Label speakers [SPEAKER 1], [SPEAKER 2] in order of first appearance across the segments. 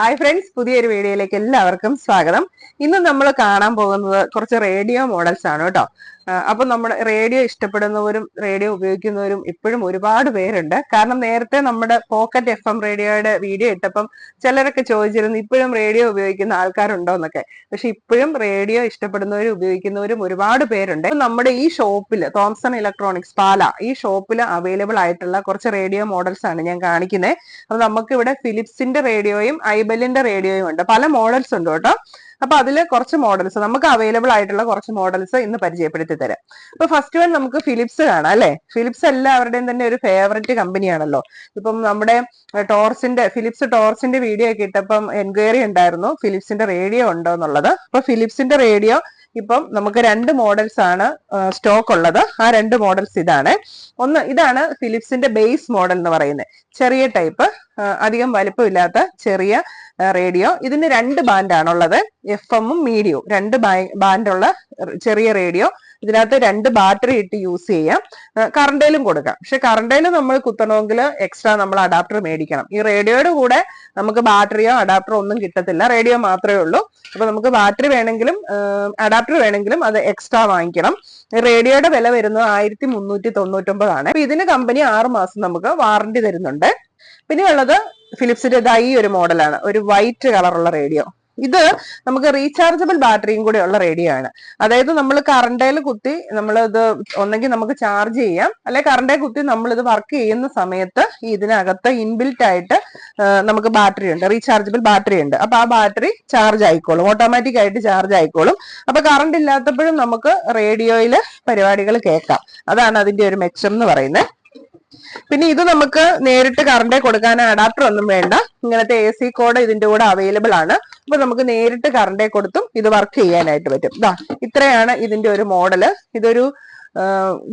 [SPEAKER 1] Hi friends, പുതിയൊരു വീഡിയോയിലേക്ക് എല്ലാവർക്കും സ്വാഗതം. ഇന്ന് നമ്മൾ കാണാൻ പോകുന്നത് കുറച്ച് റേഡിയോ മോഡൽസ് ആണ് കേട്ടോ. അപ്പൊ നമ്മുടെ റേഡിയോ ഇഷ്ടപ്പെടുന്നവരും റേഡിയോ ഉപയോഗിക്കുന്നവരും ഇപ്പോഴും ഒരുപാട് പേരുണ്ട്. കാരണം നേരത്തെ നമ്മുടെ പോക്കറ്റ് FM റേഡിയോയുടെ വീഡിയോ ഇട്ടപ്പം ചിലരൊക്കെ ചോദിച്ചിരുന്നു ഇപ്പോഴും റേഡിയോ ഉപയോഗിക്കുന്ന ആൾക്കാരുണ്ടോ എന്നൊക്കെ. പക്ഷെ ഇപ്പോഴും റേഡിയോ ഇഷ്ടപ്പെടുന്നവരും ഉപയോഗിക്കുന്നവരും ഒരുപാട് പേരുണ്ട്. നമ്മുടെ ഈ ഷോപ്പിൽ തോംസൺ ഇലക്ട്രോണിക്സ് പാല ഈ ഷോപ്പിൽ അവൈലബിൾ ആയിട്ടുള്ള കുറച്ച് റേഡിയോ മോഡൽസ് ആണ് ഞാൻ കാണിക്കുന്നത്. അപ്പൊ നമുക്ക് ഇവിടെ ഫിലിപ്സിന്റെ റേഡിയോയും ഐബെല്ലിന്റെ റേഡിയോയും ഉണ്ട്. പല മോഡൽസ് ഉണ്ട് കേട്ടോ. അപ്പൊ അതില് കുറച്ച് മോഡൽസ് നമുക്ക് അവൈലബിൾ ആയിട്ടുള്ള കുറച്ച് മോഡൽസ് ഇന്ന് പരിചയപ്പെടുത്തി തരാം. അപ്പൊ ഫസ്റ്റ് വൺ നമുക്ക് ഫിലിപ്സ് കാണാം അല്ലെ. ഫിലിപ്സ് എല്ലാവരുടെയും തന്നെ ഒരു ഫേവററ്റ് കമ്പനിയാണല്ലോ. ഇപ്പം നമ്മുടെ ഫിലിപ്സ് ടോർസിന്റെ വീഡിയോ ഒക്കെ ഇട്ടപ്പം എൻക്വയറി ഉണ്ടായിരുന്നു ഫിലിപ്സിന്റെ റേഡിയോ ഉണ്ടോ എന്നുള്ളത്. അപ്പൊ ഫിലിപ്സിന്റെ റേഡിയോ ഇപ്പം നമുക്ക് രണ്ട് മോഡൽസ് ആണ് സ്റ്റോക്ക് ഉള്ളത്. ആ രണ്ട് മോഡൽസ് ഇതാണ്. ഇതാണ് ഫിലിപ്സിന്റെ ബേസ് മോഡൽ എന്ന് പറയുന്നത്. ചെറിയ ടൈപ്പ്, അധികം വലിപ്പമില്ലാത്ത ചെറിയ റേഡിയോ. ഇതിന് രണ്ട് ബാൻഡാണുള്ളത്, FM-ഉം മീഡിയവും. രണ്ട് ബാൻഡുള്ള ചെറിയ റേഡിയോ. ഇതിനകത്ത് രണ്ട് ബാറ്ററി ഇട്ട് യൂസ് ചെയ്യാം. കറണ്ടയിലും കൊടുക്കാം. പക്ഷെ കറണ്ടയിൽ നമ്മൾ കുത്തണമെങ്കിൽ എക്സ്ട്രാ നമ്മൾ അഡാപ്റ്റർ മേടിക്കണം. ഈ റേഡിയോയുടെ കൂടെ നമുക്ക് ബാറ്ററിയോ അഡാപ്റ്ററോ ഒന്നും കിട്ടത്തില്ല, റേഡിയോ മാത്രമേ ഉള്ളൂ. അപ്പൊ നമുക്ക് ബാറ്ററി വേണമെങ്കിലും അഡാപ്റ്റർ വേണമെങ്കിലും അത് എക്സ്ട്രാ വാങ്ങിക്കണം. റേഡിയോയുടെ വില വരുന്നത് 1399 ആണ്. ഇതിന് കമ്പനി 6 മാസം നമുക്ക് വാറണ്ടി തരുന്നുണ്ട്. പിന്നെ ഉള്ളത് ഫിലിപ്സിന്റെ ഈ ഒരു മോഡലാണ്, ഒരു വൈറ്റ് കളറുള്ള റേഡിയോ. ഇത് നമുക്ക് റീചാർജബിൾ ബാറ്ററിയും കൂടെ ഉള്ള റേഡിയോ ആണ്. അതായത് നമ്മൾ കറണ്ടയിൽ കുത്തി ഇത് ഒന്നെങ്കിൽ നമുക്ക് ചാർജ് ചെയ്യാം, അല്ലെ കറണ്ടയിൽ കുത്തി നമ്മൾ ഇത് വർക്ക് ചെയ്യുന്ന സമയത്ത് ഇതിനകത്ത് ഇൻബിൽറ്റ് ആയിട്ട് നമുക്ക് ബാറ്ററി ഉണ്ട്, റീചാർജബിൾ ബാറ്ററി ഉണ്ട്. അപ്പൊ ആ ബാറ്ററി ചാർജ് ആയിക്കോളും, ഓട്ടോമാറ്റിക് ആയിട്ട് ചാർജ് ആയിക്കോളും. അപ്പൊ കറണ്ട് ഇല്ലാത്തപ്പോഴും നമുക്ക് റേഡിയോയിൽ പരിപാടികൾ കേൾക്കാം. അതാണ് അതിന്റെ ഒരു മെച്ചം എന്ന് പറയുന്നത്. പിന്നെ ഇത് നമുക്ക് നേരിട്ട് കറണ്ട് കൊടുക്കാൻ അഡാപ്റ്റർ ഒന്നും വേണ്ട. ഇങ്ങനത്തെ AC കോഡ് ഇതിന്റെ കൂടെ അവൈലബിൾ ആണ്. അപ്പൊ നമുക്ക് നേരിട്ട് കറണ്ടേ കൊടുത്തും ഇത് വർക്ക് ചെയ്യാനായിട്ട് പറ്റും. ഇത്രയാണ് ഇതിന്റെ ഒരു മോഡല്. ഇതൊരു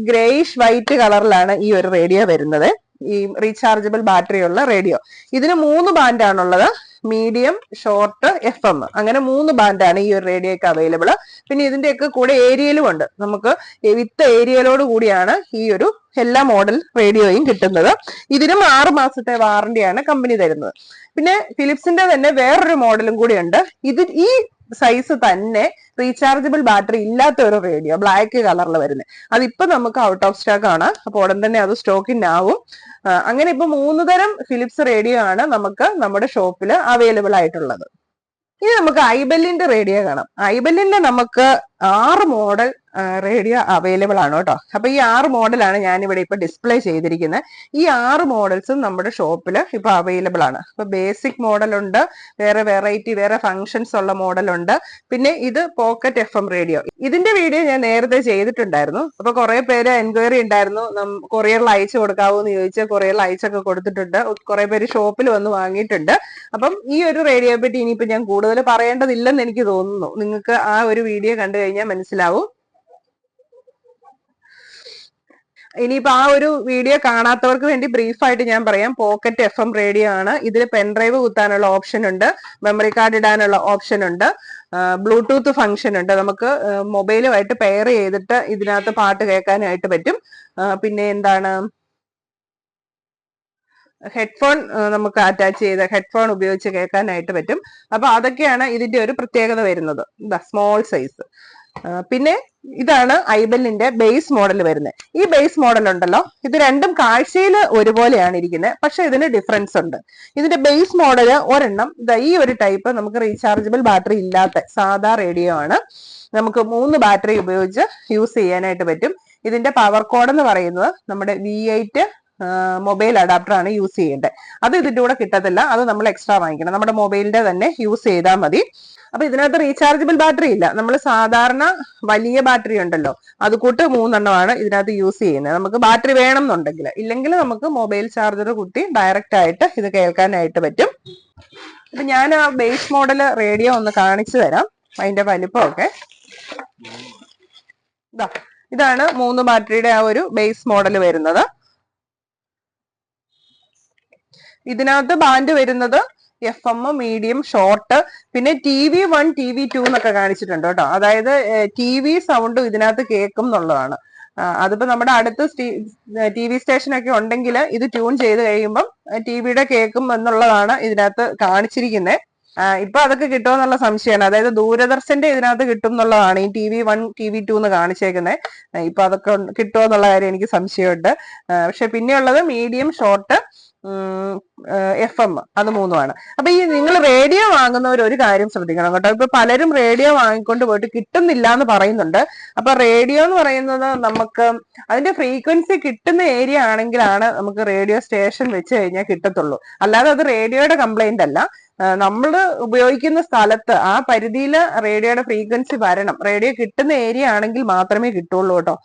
[SPEAKER 1] ഗ്രേയിഷ് വൈറ്റ് കളറിലാണ് ഈ ഒരു റേഡിയോ വരുന്നത്, ഈ റീചാർജബിൾ ബാറ്ററി ഉള്ള റേഡിയോ. ഇതിന് 3 ബാൻഡാണുള്ളത്, മീഡിയം, ഷോർട്ട്, FM. അങ്ങനെ 3 ബാൻഡാണ് ഈ ഒരു റേഡിയോക്ക് അവൈലബിൾ. പിന്നെ ഇതിന്റെയൊക്കെ കൂടെ ഏരിയലും ഉണ്ട്. നമുക്ക് വിത്ത് ഏരിയലോട് കൂടിയാണ് ഈ ഒരു എല്ലാ മോഡൽ റേഡിയോയും കിട്ടുന്നത്. ഇതിനും 6 മാസത്തെ വാറണ്ടിയാണ് കമ്പനി തരുന്നത്. പിന്നെ ഫിലിപ്സിന്റെ തന്നെ വേറൊരു മോഡലും കൂടി ഉണ്ട്. ഈ സൈസ് തന്നെ റീചാർജബിൾ ബാറ്ററി ഇല്ലാത്ത ഒരു റേഡിയോ, ബ്ലാക്ക് കളറിൽ വരുന്നത്. അതിപ്പോ നമുക്ക് ഔട്ട് ഓഫ് സ്റ്റോക്ക് ആണ്. അപ്പൊ ഉടൻ തന്നെ അത് സ്റ്റോക്കിനാവും. അങ്ങനെ ഇപ്പൊ 3 തരം ഫിലിപ്സ് റേഡിയോ ആണ് നമുക്ക് നമ്മുടെ ഷോപ്പിൽ അവൈലബിൾ ആയിട്ടുള്ളത്. ഇനി നമുക്ക് ഐബെല്ലിന്റെ റേഡിയോ കാണാം. ഐബെല്ലിന്റെ നമുക്ക് 6 മോഡൽ റേഡിയോ അവൈലബിൾ ആണ് കേട്ടോ. അപ്പൊ ഈ 6 മോഡലാണ് ഞാനിവിടെ ഇപ്പൊ ഡിസ്പ്ലേ ചെയ്തിരിക്കുന്നത്. ഈ 6 മോഡൽസും നമ്മുടെ ഷോപ്പിൽ ഇപ്പൊ അവൈലബിൾ ആണ്. അപ്പൊ ബേസിക് മോഡൽ ഉണ്ട്, വേറെ വെറൈറ്റി, വേറെ ഫങ്ഷൻസ് ഉള്ള മോഡൽ ഉണ്ട്. പിന്നെ ഇത് പോക്കറ്റ് FM റേഡിയോ. ഇതിന്റെ വീഡിയോ ഞാൻ നേരത്തെ ചെയ്തിട്ടുണ്ടായിരുന്നു. അപ്പൊ കുറെ പേര് എൻക്വയറി ഉണ്ടായിരുന്നു, കൊറിയറിൽ അയച്ചു കൊടുക്കാവോ എന്ന് ചോദിച്ച് കൊറിയറിൽ അയച്ചൊക്കെ കൊടുത്തിട്ടുണ്ട്. കുറെ പേര് ഷോപ്പിൽ വന്ന് വാങ്ങിയിട്ടുണ്ട്. അപ്പം ഈ ഒരു റേഡിയോയെ പറ്റി ഇനിയിപ്പോ ഞാൻ കൂടുതൽ പറയേണ്ടതില്ലെന്ന് എനിക്ക് തോന്നുന്നു. നിങ്ങൾക്ക് ആ ഒരു വീഡിയോ കണ്ടു കഴിഞ്ഞാൽ മനസ്സിലാവും. ഇനിയിപ്പോ ആ ഒരു വീഡിയോ കാണാത്തവർക്ക് വേണ്ടി ബ്രീഫായിട്ട് ഞാൻ പറയാം. പോക്കറ്റ് FM റേഡിയോ ആണ്. ഇതിൽ പെൻഡ്രൈവ് കുത്താനുള്ള ഓപ്ഷൻ ഉണ്ട്, മെമ്മറി കാർഡ് ഇടാനുള്ള ഓപ്ഷൻ ഉണ്ട്, ബ്ലൂടൂത്ത് ഫംഗ്ഷൻ ഉണ്ട്. നമുക്ക് മൊബൈലുമായിട്ട് പെയർ ചെയ്തിട്ട് ഇതിനകത്ത് പാട്ട് കേൾക്കാനായിട്ട് പറ്റും. പിന്നെ എന്താണ്, ഹെഡ്ഫോൺ നമുക്ക് അറ്റാച്ച് ചെയ്ത് ഹെഡ്ഫോൺ ഉപയോഗിച്ച് കേൾക്കാനായിട്ട് പറ്റും. അപ്പൊ അതൊക്കെയാണ് ഇതിന്റെ ഒരു പ്രത്യേകത വരുന്നത്, സ്മോൾ സൈസ്. പിന്നെ ഇതാണ് ഐബെല്ലിന്റെ ബേസ് മോഡൽ വരുന്നത്. ഈ ബേസ് മോഡൽ ഉണ്ടല്ലോ, ഇത് രണ്ടും കാഴ്ചയിൽ ഒരുപോലെയാണ് ഇരിക്കുന്നത്, പക്ഷെ ഇതിന് ഡിഫറൻസ് ഉണ്ട്. ഇതിന്റെ ബേസ് മോഡല് ഒരെണ്ണം ഈ ഒരു ടൈപ്പ് നമുക്ക് റീചാർജബിൾ ബാറ്ററി ഇല്ലാത്ത സാധാ റേഡിയോ ആണ്. നമുക്ക് 3 ബാറ്ററി ഉപയോഗിച്ച് യൂസ് ചെയ്യാനായിട്ട് പറ്റും. ഇതിന്റെ പവർ കോഡ് എന്ന് പറയുന്നത് നമ്മുടെ V8 മൊബൈൽ അഡാപ്റ്റർ ആണ് യൂസ് ചെയ്യേണ്ടത്. അത് ഇതിന്റെ കൂടെ കിട്ടത്തില്ല, അത് നമ്മൾ എക്സ്ട്രാ വാങ്ങിക്കണം. നമ്മുടെ മൊബൈലിന്റെ തന്നെ യൂസ് ചെയ്താൽ മതി. അപ്പൊ ഇതിനകത്ത് റീചാർജബിൾ ബാറ്ററി ഇല്ല. നമ്മൾ സാധാരണ വലിയ ബാറ്ററി ഉണ്ടല്ലോ, അത് കൂട്ട് 3 എണ്ണമാണ് ഇതിനകത്ത് യൂസ് ചെയ്യുന്നത്. നമുക്ക് ബാറ്ററി വേണം എന്നുണ്ടെങ്കിൽ, ഇല്ലെങ്കിൽ നമുക്ക് മൊബൈൽ ചാർജർ കുത്തി ഡയറക്റ്റ് ആയിട്ട് ഇത് കേൾക്കാനായിട്ട് പറ്റും. അപ്പൊ ഞാൻ ആ ബേസ് മോഡൽ റേഡിയോ ഒന്ന് കാണിച്ചു തരാം, അതിന്റെ വലിപ്പമൊക്കെ. ഇതാണ് 3 ബാറ്ററിയുടെ ആ ഒരു ബേസ് മോഡൽ വരുന്നത്. ഇതിനകത്ത് ബാൻഡ് വരുന്നത് FM, മീഡിയം, ഷോർട്ട്, പിന്നെ TV1, TV2 എന്നൊക്കെ കാണിച്ചിട്ടുണ്ട് കേട്ടോ. അതായത് TV സൗണ്ടും ഇതിനകത്ത് കേൾക്കും എന്നുള്ളതാണ്. അതിപ്പോ നമ്മുടെ അടുത്ത് TV സ്റ്റേഷൻ ഒക്കെ ഉണ്ടെങ്കിൽ ഇത് ട്യൂൺ ചെയ്ത് കഴിയുമ്പം TVയുടെ കേൾക്കും എന്നുള്ളതാണ് ഇതിനകത്ത് കാണിച്ചിരിക്കുന്നത്. ഇപ്പൊ അതൊക്കെ കിട്ടുമെന്നുള്ള സംശയമാണ്. അതായത് ദൂരദർശന്റെ ഇതിനകത്ത് കിട്ടും എന്നുള്ളതാണ് ഈ TV1 TV2 എന്ന് കാണിച്ചേക്കുന്നത്. ഇപ്പൊ അതൊക്കെ കിട്ടുമോ എന്നുള്ള കാര്യം എനിക്ക് സംശയമുണ്ട്. പക്ഷെ പിന്നെയുള്ളത് മീഡിയം, ഷോർട്ട്, FM, അത് മൂന്നുമാണ്. അപ്പൊ ഈ നിങ്ങൾ റേഡിയോ വാങ്ങുന്നവർ ഒരു കാര്യം ശ്രദ്ധിക്കണം കേട്ടോ. ഇപ്പൊ പലരും റേഡിയോ വാങ്ങിക്കൊണ്ട് പോയിട്ട് കിട്ടുന്നില്ല എന്ന് പറയുന്നുണ്ട്. അപ്പൊ റേഡിയോ എന്ന് പറയുന്നത് നമുക്ക് അതിന്റെ ഫ്രീക്വൻസി കിട്ടുന്ന ഏരിയ ആണെങ്കിലാണ് നമുക്ക് റേഡിയോ സ്റ്റേഷൻ വെച്ച് കഴിഞ്ഞാൽ കിട്ടത്തുള്ളൂ. അല്ലാതെ അത് റേഡിയോയുടെ കംപ്ലൈന്റ് അല്ല. നമ്മൾ ഉപയോഗിക്കുന്ന സ്ഥലത്ത് ആ പരിധിയിൽ റേഡിയോയുടെ ഫ്രീക്വൻസി വരണം. റേഡിയോ കിട്ടുന്ന ഏരിയ ആണെങ്കിൽ മാത്രമേ കിട്ടുള്ളൂ കേട്ടോ.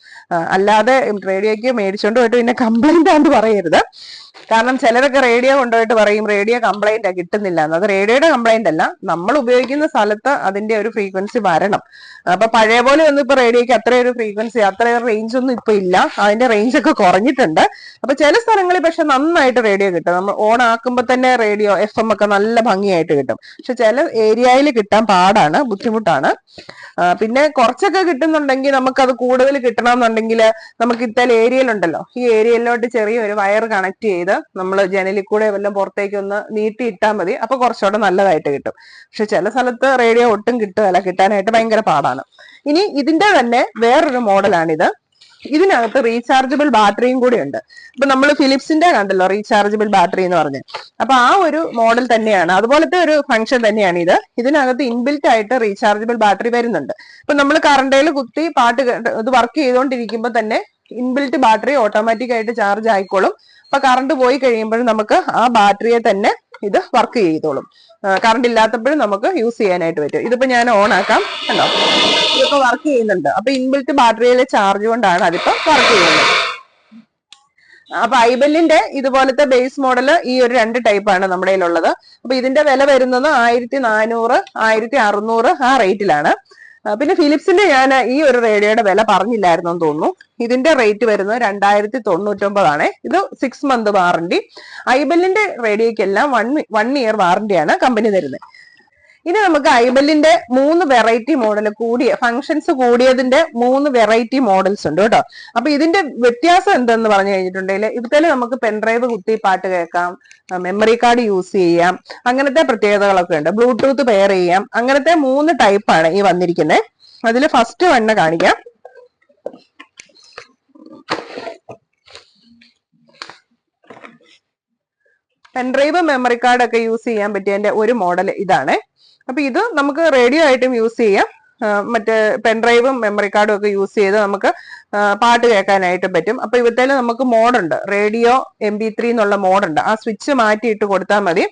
[SPEAKER 1] അല്ലാതെ റേഡിയോക്ക് മേടിച്ചോണ്ട് പോയിട്ട് പിന്നെ കംപ്ലൈന്റ് ആണെന്ന് പറയരുത്. കാരണം ചിലരൊക്കെ റേഡിയോ കൊണ്ടുപോയിട്ട് പറയും റേഡിയോ കംപ്ലൈന്റ് കിട്ടുന്നില്ല എന്ന്. അത് റേഡിയോയുടെ കംപ്ലൈന്റ് അല്ല, നമ്മൾ ഉപയോഗിക്കുന്ന സ്ഥലത്ത് അതിന്റെ ഒരു ഫ്രീക്വൻസി വരണം. അപ്പൊ പഴയ പോലെ ഒന്നും ഇപ്പൊ റേഡിയോക്ക് അത്രയൊരു ഫ്രീക്വൻസി, അത്രയൊരു റേഞ്ച് ഒന്നും ഇപ്പൊ ഇല്ല. അതിന്റെ റേഞ്ച് ഒക്കെ കുറഞ്ഞിട്ടുണ്ട്. അപ്പൊ ചില സ്ഥലങ്ങളിൽ പക്ഷെ നന്നായിട്ട് റേഡിയോ കിട്ടും. നമ്മൾ ഓൺ ആക്കുമ്പോ തന്നെ റേഡിയോ FM ഒക്കെ നല്ല ഭംഗിയായിട്ട് കിട്ടും. പക്ഷെ ചില ഏരിയയിൽ കിട്ടാൻ പാടാണ്, ബുദ്ധിമുട്ടാണ്. പിന്നെ കുറച്ചൊക്കെ കിട്ടുന്നുണ്ടെങ്കിൽ നമുക്കത് കൂടുതൽ കിട്ടണമെന്നുണ്ടെങ്കിൽ നമുക്ക് ഇത്തരം ഏരിയയിലുണ്ടല്ലോ, ഈ ഏരിയയിലോട്ട് ചെറിയൊരു വയർ കണക്ട് ചെയ്ത് നമ്മൾ ജനലിൽ കൂടെ വല്ലതും പുറത്തേക്ക് ഒന്ന് നീട്ടിയിട്ടാൽ മതി. അപ്പൊ കുറച്ചുകൂടെ നല്ലതായിട്ട് കിട്ടും. പക്ഷെ ചില സ്ഥലത്ത് റേഡിയോ ഒട്ടും കിട്ടുകയല്ല, കിട്ടാനായിട്ട് ഭയങ്കര പാടാണ്. ഇനി ഇതിന്റെ തന്നെ വേറൊരു മോഡലാണിത്. ഇതിനകത്ത് റീചാർജബിൾ ബാറ്ററിയും കൂടി ഉണ്ട്. ഇപ്പൊ നമ്മൾ ഫിലിപ്സിന്റെ കണ്ടല്ലോ റീചാർജബിൾ ബാറ്ററി എന്ന് പറഞ്ഞ്. അപ്പൊ ആ ഒരു മോഡൽ തന്നെയാണ്, അതുപോലത്തെ ഒരു ഫംഗ്ഷൻ തന്നെയാണ് ഇത്. ഇതിനകത്ത് ഇൻബിൽറ്റ് ആയിട്ട് റീചാർജബിൾ ബാറ്ററി വരുന്നുണ്ട്. ഇപ്പൊ നമ്മൾ കറണ്ടയിൽ കുത്തി പാട്ട് ഇത് വർക്ക് ചെയ്തുകൊണ്ടിരിക്കുമ്പോൾ തന്നെ ഇൻബിൽറ്റ് ബാറ്ററി ഓട്ടോമാറ്റിക് ആയിട്ട് ചാർജ് ആയിക്കോളും. അപ്പൊ കറണ്ട് പോയി കഴിയുമ്പോഴും നമുക്ക് ആ ബാറ്ററിയെ തന്നെ ഇത് വർക്ക് ചെയ്തോളും. കറണ്ട് ഇല്ലാത്തപ്പോഴും നമുക്ക് യൂസ് ചെയ്യാനായിട്ട് പറ്റും. ഇതിപ്പോ ഞാൻ ഓൺ ആക്കാം, കണ്ടോ, ഇതിപ്പോ വർക്ക് ചെയ്യുന്നുണ്ട്. അപ്പൊ ഇൻബിൽറ്റ് ബാറ്ററിയിലെ ചാർജ് കൊണ്ടാണ് അതിപ്പോ വർക്ക് ചെയ്യുന്നത്. അപ്പൊ ഐബെല്ലിന്റെ ഇതുപോലത്തെ ബേസ് മോഡല് ഈ ഒരു 2 ടൈപ്പാണ് നമ്മുടെ കയ്യിലുള്ളത്. അപ്പൊ ഇതിന്റെ വില വരുന്നത് 1400, 1600 ആ റേറ്റിലാണ്. പിന്നെ ഫിലിപ്സിന്റെ ഞാൻ ഈ ഒരു റേഡിയോയുടെ വില പറഞ്ഞില്ലായിരുന്നു എന്ന് തോന്നുന്നു. ഇതിന്റെ റേറ്റ് വരുന്നത് 2099 ആണ്. ഇത് 6 month വാറണ്ടി. ഐബെല്ലിന്റെ റേഡിയോക്കെല്ലാം 1 year വാറണ്ടിയാണ് കമ്പനി തരുന്നത്. ഇനി നമുക്ക് ഐബെല്ലിന്റെ 3 വെറൈറ്റി മോഡൽ കൂടിയ ഫങ്ഷൻസ് കൂടിയതിന്റെ 3 വെറൈറ്റി മോഡൽസ് ഉണ്ട് കേട്ടോ. അപ്പൊ ഇതിന്റെ വ്യത്യാസം എന്തെന്ന് പറഞ്ഞു കഴിഞ്ഞിട്ടുണ്ടെങ്കിൽ ഇതിൽ നമുക്ക് പെൻഡ്രൈവ് കുത്തി പാട്ട് കേൾക്കാം, മെമ്മറി കാർഡ് യൂസ് ചെയ്യാം, അങ്ങനത്തെ പ്രത്യേകതകളൊക്കെ ഉണ്ട്. ബ്ലൂടൂത്ത് പെയർ ചെയ്യാം. അങ്ങനത്തെ 3 ടൈപ്പാണ് ഈ വന്നിരിക്കുന്നത്. അതിൽ ഫസ്റ്റ് വണ്ണ് കാണിക്കാം. പെൻഡ്രൈവ്, മെമ്മറി കാർഡ് ഒക്കെ യൂസ് ചെയ്യാൻ പറ്റിയതിന്റെ ഒരു മോഡൽ ഇതാണ്. അപ്പൊ ഇത് നമുക്ക് റേഡിയോ ആയിട്ടും യൂസ് ചെയ്യാം. മറ്റേ പെൻഡ്രൈവും മെമ്മറി കാർഡും ഒക്കെ യൂസ് ചെയ്ത് നമുക്ക് പാട്ട് കേൾക്കാനായിട്ട് പറ്റും. അപ്പൊ ഇവത്തേല് നമുക്ക് മോഡുണ്ട്, റേഡിയോ MP3 എന്നുള്ള മോഡുണ്ട്. ആ സ്വിച്ച് മാറ്റിയിട്ട് കൊടുത്താൽ മതി.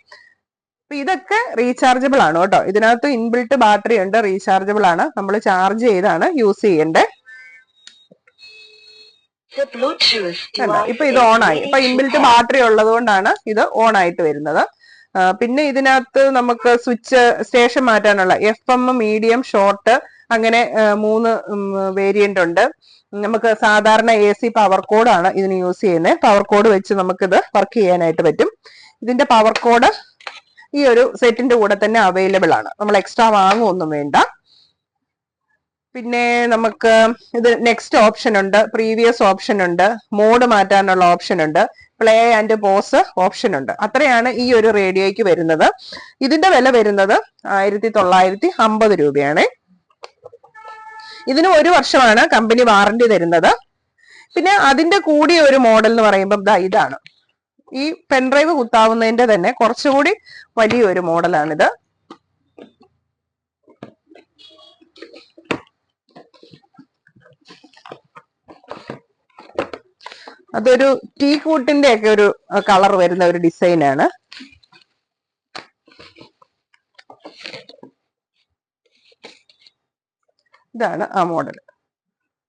[SPEAKER 1] അപ്പൊ ഇതൊക്കെ റീചാർജബിൾ ആണ് കേട്ടോ. ഇതിനകത്ത് ഇൻബിൽറ്റ് ബാറ്ററി ഉണ്ട്, റീചാർജബിൾ ആണ്. നമ്മൾ ചാർജ് ചെയ്താണ് യൂസ് ചെയ്യേണ്ടത്. ഇപ്പൊ ഇത് ഓൺ ആയി. ഇപ്പൊ ഇൻബിൽറ്റ് ബാറ്ററി ഉള്ളത് കൊണ്ടാണ് ഇത് ഓൺ ആയിട്ട് വരുന്നത്. പിന്നെ ഇതിനകത്ത് നമുക്ക് സ്വിച്ച് സ്റ്റേഷൻ മാറ്റാനുള്ള FM, മീഡിയം, ഷോർട്ട് അങ്ങനെ 3 വേരിയന്റ് ഉണ്ട്. നമുക്ക് സാധാരണ AC പവർ കോഡാണ് ഇതിന് യൂസ് ചെയ്യുന്നത്. പവർ കോഡ് വെച്ച് നമുക്കിത് വർക്ക് ചെയ്യാനായിട്ട് പറ്റും. ഇതിന്റെ പവർ കോഡ് ഈ ഒരു സെറ്റിന്റെ കൂടെ തന്നെ അവൈലബിൾ ആണ്, നമ്മൾ എക്സ്ട്രാ വാങ്ങുമൊന്നും വേണ്ട. പിന്നെ നമുക്ക് ഇത് നെക്സ്റ്റ് ഓപ്ഷൻ ഉണ്ട്, പ്രീവിയസ് ഓപ്ഷൻ ഉണ്ട്, മോഡ് മാറ്റാനുള്ള ഓപ്ഷൻ ഉണ്ട്, പ്ലേ ആൻഡ് പോസ് ഓപ്ഷൻ ഉണ്ട്. അത്രയാണ് ഈ ഒരു റേഡിയോയ്ക്ക് വരുന്നത്. ഇതിന്റെ വില വരുന്നത് 1950 രൂപയാണ്. ഇതിന് 1 വർഷമാണ് കമ്പനി വാറണ്ടി തരുന്നത്. പിന്നെ അതിന്റെ കൂടിയ ഒരു മോഡൽ എന്ന് പറയുമ്പോൾ ഇതാണ്. ഈ പെൻഡ്രൈവ് കുത്താവുന്നതിന്റെ തന്നെ കുറച്ചുകൂടി വലിയൊരു മോഡലാണിത്. അതൊരു ടീ കൂട്ടിന്റെ ഒക്കെ ഒരു കളർ വരുന്ന ഒരു ഡിസൈനാണ്. ഇതാണ് ആ മോഡൽ.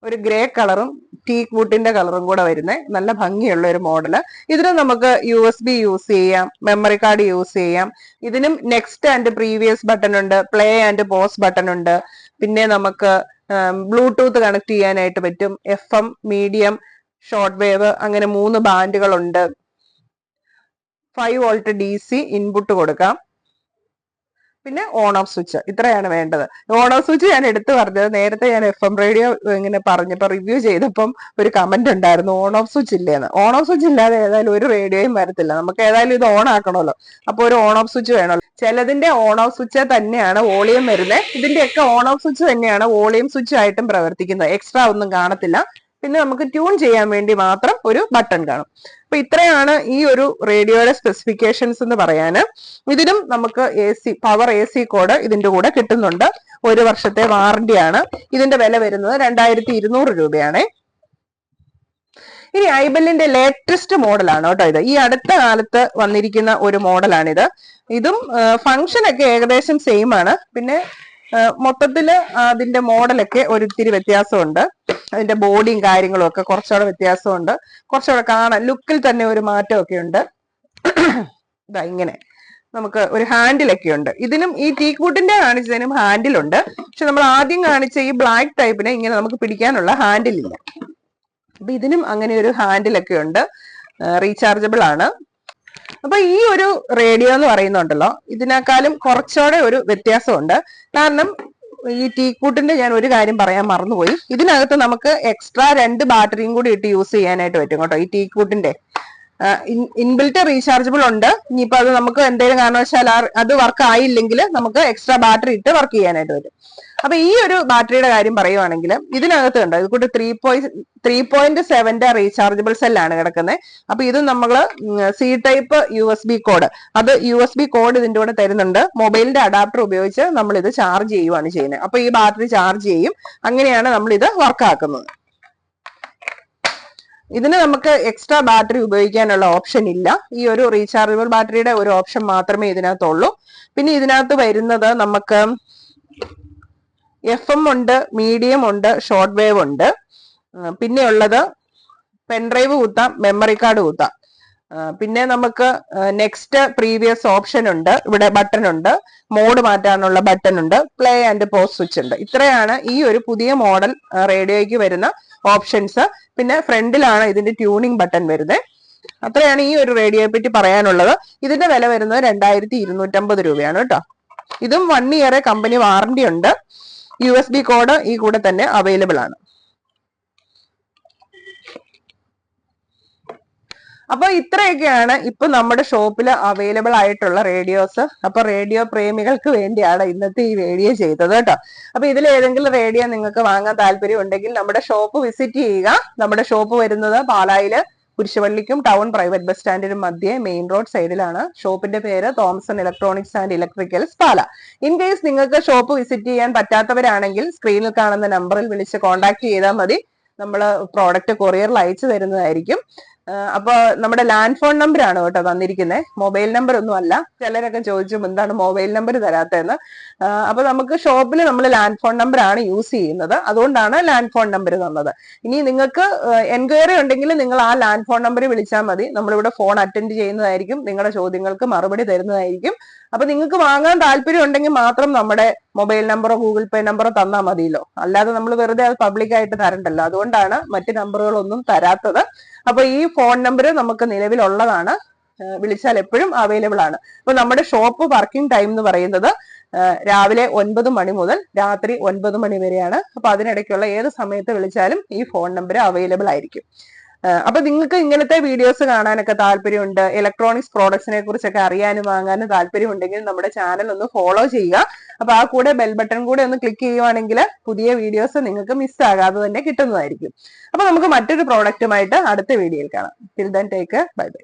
[SPEAKER 1] ഒരു ഗ്രേ കളറും ടീ കൂട്ടിന്റെ കളറും കൂടെ വരുന്ന നല്ല ഭംഗിയുള്ള ഒരു മോഡല്. ഇതിന് നമുക്ക് USB യൂസ് ചെയ്യാം, മെമ്മറി കാർഡ് യൂസ് ചെയ്യാം. ഇതിനും നെക്സ്റ്റ് ആൻഡ് പ്രീവിയസ് ബട്ടൺ ഉണ്ട്, പ്ലേ ആൻഡ് പോസ് ബട്ടൺ ഉണ്ട്. പിന്നെ നമുക്ക് ബ്ലൂടൂത്ത് കണക്ട് ചെയ്യാനായിട്ട് പറ്റും. FM, മീഡിയം, ഷോർട്ട് വേവ് അങ്ങനെ 3 ബാൻഡുകളുണ്ട്. 5 volt DC ഇൻപുട്ട് കൊടുക്കാം. പിന്നെ ഓൺ ഓഫ് സ്വിച്ച്, ഇത്രയാണ് വേണ്ടത്. ഓൺ ഓഫ് സ്വിച്ച് ഞാൻ എടുത്തു പറഞ്ഞത് നേരത്തെ ഞാൻ FM റേഡിയോ ഇങ്ങനെ പറഞ്ഞപ്പോ റിവ്യൂ ചെയ്തപ്പം ഒരു കമന്റ് ഉണ്ടായിരുന്നു ഓൺ ഓഫ് സ്വിച്ച് ഇല്ലേന്ന്. ഓൺ ഓഫ് സ്വിച്ച് ഇല്ലാതെ ഏതായാലും ഒരു റേഡിയോയും വരത്തില്ല. നമുക്ക് ഏതായാലും ഇത് ഓൺ ആക്കണമല്ലോ, അപ്പൊ ഒരു ഓൺ ഓഫ് സ്വിച്ച് വേണമല്ലോ. ചിലതിന്റെ ഓൺ ഓഫ് സ്വിച്ച് തന്നെയാണ് വോളിയം വരുന്നത്, ഇതിന്റെയൊക്കെ ഓൺ ഓഫ് സ്വിച്ച് തന്നെയാണ് വോളിയം സ്വിച്ച് ആയിട്ടും പ്രവർത്തിക്കുന്നത്. എക്സ്ട്രാ ഒന്നും കാണത്തില്ല. പിന്നെ നമുക്ക് ട്യൂൺ ചെയ്യാൻ വേണ്ടി മാത്രം ഒരു ബട്ടൺ കാണും. അപ്പൊ ഇത്രയാണ് ഈ ഒരു റേഡിയോയുടെ സ്പെസിഫിക്കേഷൻസ് എന്ന് പറയാന്. ഇതിനും നമുക്ക് പവർ AC കോഡ് ഇതിന്റെ കൂടെ കിട്ടുന്നുണ്ട്. 1 വർഷത്തെ വാറന്റിയാണ്. ഇതിന്റെ വില വരുന്നത് 2200 രൂപയാണ്. ഇനി ഐബെല്ലിന്റെ ലേറ്റസ്റ്റ് മോഡലാണ് കേട്ടോ ഇത്. ഈ അടുത്ത കാലത്ത് വന്നിരിക്കുന്ന ഒരു മോഡലാണിത്. ഇതും ഫംഗ്ഷൻ ഒക്കെ ഏകദേശം സെയിം ആണ്. പിന്നെ മൊത്തത്തില് അതിന്റെ മോഡലൊക്കെ ഒരിത്തിരി വ്യത്യാസമുണ്ട്. അതിന്റെ ബോഡിയും കാര്യങ്ങളും ഒക്കെ കുറച്ചുകൂടെ വ്യത്യാസമുണ്ട്. കുറച്ചുകൂടെ കാണാൻ ലുക്കിൽ തന്നെ ഒരു മാറ്റമൊക്കെ ഉണ്ട്. ഇതാ ഇങ്ങനെ നമുക്ക് ഒരു ഹാൻഡിലൊക്കെ ഉണ്ട്. ഇതിനും ഈ ടീക്കൂട്ടിന്റെ കാണിച്ചതിനും ഹാൻഡിലുണ്ട്. പക്ഷെ നമ്മൾ ആദ്യം കാണിച്ച ഈ ബ്ലാക്ക് ടൈപ്പിന് ഇങ്ങനെ നമുക്ക് പിടിക്കാനുള്ള ഹാൻഡിലില്ല. അപ്പൊ ഇതിനും അങ്ങനെ ഒരു ഹാൻഡിലൊക്കെ ഉണ്ട്. റീചാർജബിൾ ആണ്. അപ്പൊ ഈ ഒരു റേഡിയോ എന്ന് പറയുന്നുണ്ടല്ലോ, ഇതിനേക്കാളും കുറച്ചുകൂടെ ഒരു വ്യത്യാസമുണ്ട്. കാരണം ഈ ടീക്കൂട്ടിന്റെ ഞാൻ ഒരു കാര്യം പറയാൻ മറന്നുപോയി. ഇതിനകത്ത് നമുക്ക് എക്സ്ട്രാ 2 ബാറ്ററിയും കൂടി ഇട്ട് യൂസ് ചെയ്യാനായിട്ട് പറ്റും കേട്ടോ. ഈ ടീക്കൂട്ടിന്റെ ഇൻബിൽറ്റ് റീചാർജബിൾ ഉണ്ട്. ഇനിയിപ്പോ അത് നമുക്ക് എന്തെങ്കിലും കാരണവശാൽ അത് വർക്ക് ആയില്ലെങ്കിൽ നമുക്ക് എക്സ്ട്രാ ബാറ്ററി ഇട്ട് വർക്ക് ചെയ്യാനായിട്ട് പറ്റും. അപ്പൊ ഈ ഒരു ബാറ്ററിയുടെ കാര്യം പറയുവാണെങ്കിൽ ഇതിനകത്ത് ഉണ്ട് ഇത് കൂട്ട് 3.7 റീചാർജബിൾ സെല്ലാണ് കിടക്കുന്നത്. അപ്പൊ ഇത് നമ്മള് C ടൈപ്പ് USB കോഡ്, അത് USB കോഡ് ഇതിന്റെ കൂടെ തരുന്നുണ്ട്. മൊബൈലിന്റെ അഡാപ്റ്റർ ഉപയോഗിച്ച് നമ്മൾ ഇത് ചാർജ് ചെയ്യുവാണ് ചെയ്യുന്നത്. അപ്പൊ ഈ ബാറ്ററി ചാർജ് ചെയ്യും. അങ്ങനെയാണ് നമ്മൾ ഇത് വർക്ക് ആക്കുന്നത്. ഇതിന് നമുക്ക് എക്സ്ട്രാ ബാറ്ററി ഉപയോഗിക്കാനുള്ള ഓപ്ഷൻ ഇല്ല. ഈ ഒരു റീചാർജബിൾ ബാറ്ററിയുടെ ഒരു ഓപ്ഷൻ മാത്രമേ ഇതിനകത്തുള്ളൂ. പിന്നെ ഇതിനകത്ത് വരുന്നത് നമുക്ക് FM ഉണ്ട്, മീഡിയം ഉണ്ട്, ഷോർട്ട് വേവ് ഉണ്ട്. പിന്നെ ഉള്ളത് പെൻഡ്രൈവ് കുത്താം, മെമ്മറി കാർഡ് കുത്താം. പിന്നെ നമുക്ക് നെക്സ്റ്റ് പ്രീവിയസ് ഓപ്ഷൻ ഉണ്ട്. ഇവിടെ ബട്ടൺ ഉണ്ട്, മോഡ് മാറ്റാനുള്ള ബട്ടൺ ഉണ്ട്, പ്ലേ ആൻഡ് പോസ് സ്വിച്ച് ഉണ്ട്. ഇത്രയാണ് ഈ ഒരു പുതിയ മോഡൽ റേഡിയോയ്ക്ക് വരുന്ന ഓപ്ഷൻസ്. പിന്നെ ഫ്രണ്ടിലാണ് ഇതിന്റെ ട്യൂണിംഗ് ബട്ടൺ വരുന്നത്. അത്രയാണ് ഈ ഒരു റേഡിയോയെ പറ്റി പറയാനുള്ളത്. ഇതിന്റെ വില വരുന്നത് 2250 രൂപയാണ് കേട്ടോ. ഇതും 1 ഇയർ കമ്പനി വാറന്റി ഉണ്ട്. USB കോഡ് ഈ കൂടെ തന്നെ അവൈലബിൾ ആണ്. അപ്പൊ ഇത്രയൊക്കെയാണ് ഇപ്പൊ നമ്മുടെ ഷോപ്പിൽ അവൈലബിൾ ആയിട്ടുള്ള റേഡിയോസ്. അപ്പൊ റേഡിയോ പ്രേമികൾക്ക് വേണ്ടിയാണ് ഇന്നത്തെ ഈ വീഡിയോ ചെയ്തത് കേട്ടോ. അപ്പൊ ഇതിൽ ഏതെങ്കിലും റേഡിയോ നിങ്ങൾക്ക് വാങ്ങാൻ താല്പര്യം ഉണ്ടെങ്കിൽ നമ്മുടെ ഷോപ്പ് വിസിറ്റ് ചെയ്യുക. നമ്മുടെ ഷോപ്പ് വരുന്നത് പാലായില് കുരിശുപള്ളിക്കും ടൗൺ പ്രൈവറ്റ് ബസ് സ്റ്റാൻഡിനും മധ്യേ മെയിൻ റോഡ് സൈഡിലാണ്. ഷോപ്പിന്റെ പേര് Thomson electronics and electricals Pala. In case നിങ്ങൾക്ക് ഷോപ്പ് വിസിറ്റ് ചെയ്യാൻ പറ്റാത്തവരാണെങ്കിൽ സ്ക്രീനിൽ കാണുന്ന നമ്പറിൽ വിളിച്ച് കോൺടാക്ട് ചെയ്താൽ മതി. നമ്മൾ പ്രോഡക്റ്റ് കൊറിയറിൽ അയച്ചു തരുന്നതായിരിക്കും. അപ്പൊ നമ്മുടെ ലാൻഡ് ഫോൺ നമ്പർ ആണ് കേട്ടോ തന്നിരിക്കുന്നത്, മൊബൈൽ നമ്പർ ഒന്നും അല്ല. ചിലരൊക്കെ ചോദിച്ചു എന്താണ് മൊബൈൽ നമ്പർ തരാത്തതെന്ന്. അപ്പൊ നമുക്ക് ഷോപ്പിൽ നമ്മൾ ലാൻഡ് ഫോൺ നമ്പർ ആണ് യൂസ് ചെയ്യുന്നത്, അതുകൊണ്ടാണ് ലാൻഡ് ഫോൺ നമ്പർ തന്നത്. ഇനി നിങ്ങൾക്ക് എൻക്വയറി ഉണ്ടെങ്കിൽ നിങ്ങൾ ആ ലാൻഡ് ഫോൺ നമ്പർ വിളിച്ചാൽ മതി. നമ്മളിവിടെ ഫോൺ അറ്റൻഡ് ചെയ്യുന്നതായിരിക്കും, നിങ്ങളുടെ ചോദ്യങ്ങൾക്ക് മറുപടി തരുന്നതായിരിക്കും. അപ്പൊ നിങ്ങൾക്ക് വാങ്ങാൻ താല്പര്യം ഉണ്ടെങ്കിൽ മാത്രം നമ്മുടെ മൊബൈൽ നമ്പറോ ഗൂഗിൾ പേ നമ്പറോ തന്നാൽ മതിയല്ലോ. അല്ലാതെ നമ്മൾ വെറുതെ അത് പബ്ലിക് ആയിട്ട് തരണ്ടല്ലോ, അതുകൊണ്ടാണ് മറ്റ് നമ്പറുകളൊന്നും തരാത്തത്. അപ്പൊ ഈ ഫോൺ നമ്പർ നമുക്ക് നിലവിലുള്ളതാണ്, വിളിച്ചാൽ എപ്പോഴും അവൈലബിൾ ആണ്. അപ്പൊ നമ്മുടെ ഷോപ്പ് വർക്കിംഗ് ടൈം എന്ന് പറയുന്നത് രാവിലെ 9 മണി മുതൽ രാത്രി 9 മണി വരെയാണ്. അപ്പൊ അതിനിടയ്ക്കുള്ള ഏത് സമയത്ത് വിളിച്ചാലും ഈ ഫോൺ നമ്പർ അവൈലബിൾ ആയിരിക്കും. അപ്പൊ നിങ്ങൾക്ക് ഇങ്ങനത്തെ വീഡിയോസ് കാണാനൊക്കെ താല്പര്യമുണ്ട്, ഇലക്ട്രോണിക്സ് പ്രോഡക്ട്സിനെ കുറിച്ചൊക്കെ അറിയാനും വാങ്ങാനും താല്പര്യം ഉണ്ടെങ്കിൽ നമ്മുടെ ചാനൽ ഒന്ന് ഫോളോ ചെയ്യുക. അപ്പൊ ആ കൂടെ ബെൽ ബട്ടൺ കൂടെ ഒന്ന് ക്ലിക്ക് ചെയ്യുവാണെങ്കിൽ പുതിയ വീഡിയോസ് നിങ്ങൾക്ക് മിസ് ആകാതെ തന്നെ കിട്ടുന്നതായിരിക്കും. അപ്പൊ നമുക്ക് മറ്റൊരു പ്രോഡക്റ്റുമായിട്ട് അടുത്ത വീഡിയോയിൽ കാണാം. Till then take care, bye bye.